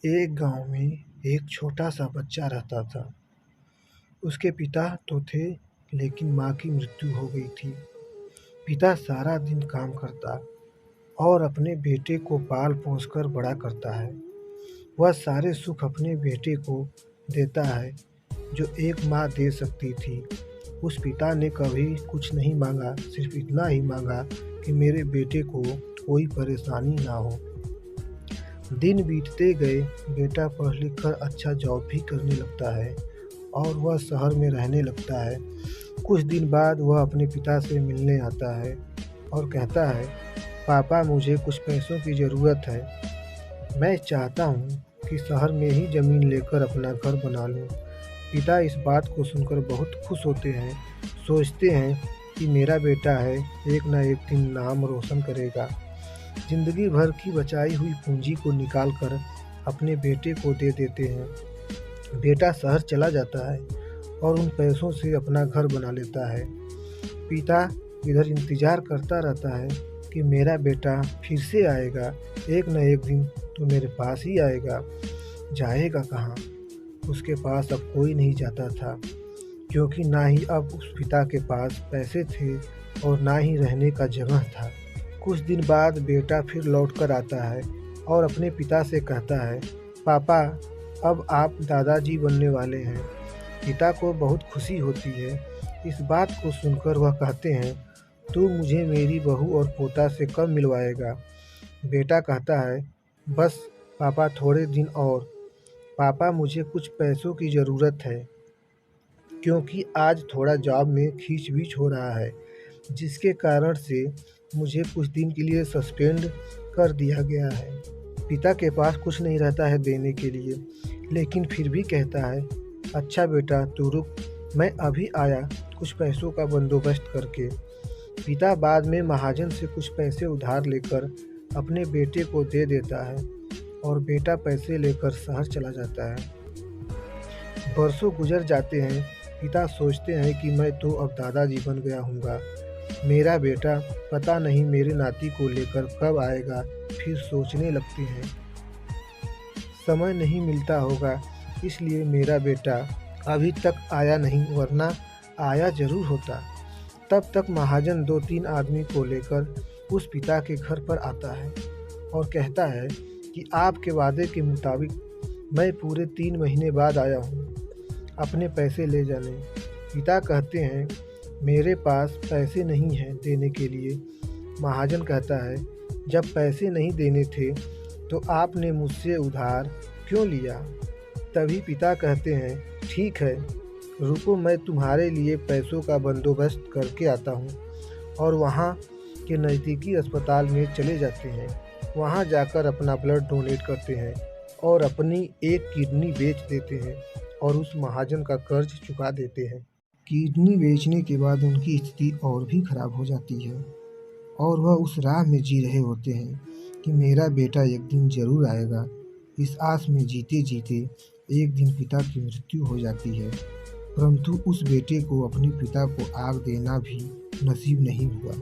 एक गांव में एक छोटा सा बच्चा रहता था। उसके पिता तो थे, लेकिन माँ की मृत्यु हो गई थी। पिता सारा दिन काम करता और अपने बेटे को पाल पोस कर बड़ा करता है। वह सारे सुख अपने बेटे को देता है जो एक माँ दे सकती थी। उस पिता ने कभी कुछ नहीं मांगा, सिर्फ इतना ही मांगा कि मेरे बेटे को कोई परेशानी ना हो। दिन बीतते गए, बेटा पढ़ लिख कर अच्छा जॉब भी करने लगता है और वह शहर में रहने लगता है। कुछ दिन बाद वह अपने पिता से मिलने आता है और कहता है, पापा मुझे कुछ पैसों की ज़रूरत है। मैं चाहता हूँ कि शहर में ही ज़मीन लेकर अपना घर बना लूँ। पिता इस बात को सुनकर बहुत खुश होते हैं, सोचते हैं कि मेरा बेटा है, एक ना एक दिन नाम रोशन करेगा। जिंदगी भर की बचाई हुई पूंजी को निकाल कर अपने बेटे को दे देते हैं। बेटा शहर चला जाता है और उन पैसों से अपना घर बना लेता है। पिता इधर इंतज़ार करता रहता है कि मेरा बेटा फिर से आएगा, एक न एक दिन तो मेरे पास ही आएगा। जाएगा कहाँ? उसके पास अब कोई नहीं जाता था, क्योंकि ना ही अब उस पिता के पास पैसे थे और ना ही रहने का जगह था। कुछ दिन बाद बेटा फिर लौट कर आता है और अपने पिता से कहता है, पापा अब आप दादाजी बनने वाले हैं। पिता को बहुत खुशी होती है। इस बात को सुनकर वह कहते हैं, तू मुझे मेरी बहू और पोता से कब मिलवाएगा? बेटा कहता है, बस पापा थोड़े दिन और। पापा मुझे कुछ पैसों की ज़रूरत है, क्योंकि आज थोड़ा जॉब में खींच-बीच हो रहा है, जिसके कारण से मुझे कुछ दिन के लिए सस्पेंड कर दिया गया है। पिता के पास कुछ नहीं रहता है देने के लिए, लेकिन फिर भी कहता है, अच्छा बेटा तू रुक, मैं अभी आया कुछ पैसों का बंदोबस्त करके। पिता बाद में महाजन से कुछ पैसे उधार लेकर अपने बेटे को दे देता है और बेटा पैसे लेकर शहर चला जाता है। बरसों गुजर जाते हैं। पिता सोचते हैं कि मैं तो अब दादाजी बन गया हूँगा। मेरा बेटा पता नहीं मेरे नाती को लेकर कब आएगा। फिर सोचने लगते हैं, समय नहीं मिलता होगा, इसलिए मेरा बेटा अभी तक आया नहीं, वरना आया ज़रूर होता। तब तक महाजन 2-3 आदमी को लेकर उस पिता के घर पर आता है और कहता है कि आपके वादे के मुताबिक मैं पूरे 3 महीने बाद आया हूँ अपने पैसे ले जाने। पिता कहते हैं, मेरे पास पैसे नहीं हैं देने के लिए। महाजन कहता है, जब पैसे नहीं देने थे तो आपने मुझसे उधार क्यों लिया? तभी पिता कहते हैं, ठीक है, रुको मैं तुम्हारे लिए पैसों का बंदोबस्त करके आता हूँ। और वहाँ के नज़दीकी अस्पताल में चले जाते हैं। वहाँ जाकर अपना ब्लड डोनेट करते हैं और अपनी एक किडनी बेच देते हैं और उस महाजन का कर्ज चुका देते हैं। किडनी बेचने के बाद उनकी स्थिति और भी खराब हो जाती है और वह उस राह में जी रहे होते हैं कि मेरा बेटा एक दिन ज़रूर आएगा। इस आस में जीते जीते एक दिन पिता की मृत्यु हो जाती है, परंतु उस बेटे को अपने पिता को आग देना भी नसीब नहीं हुआ।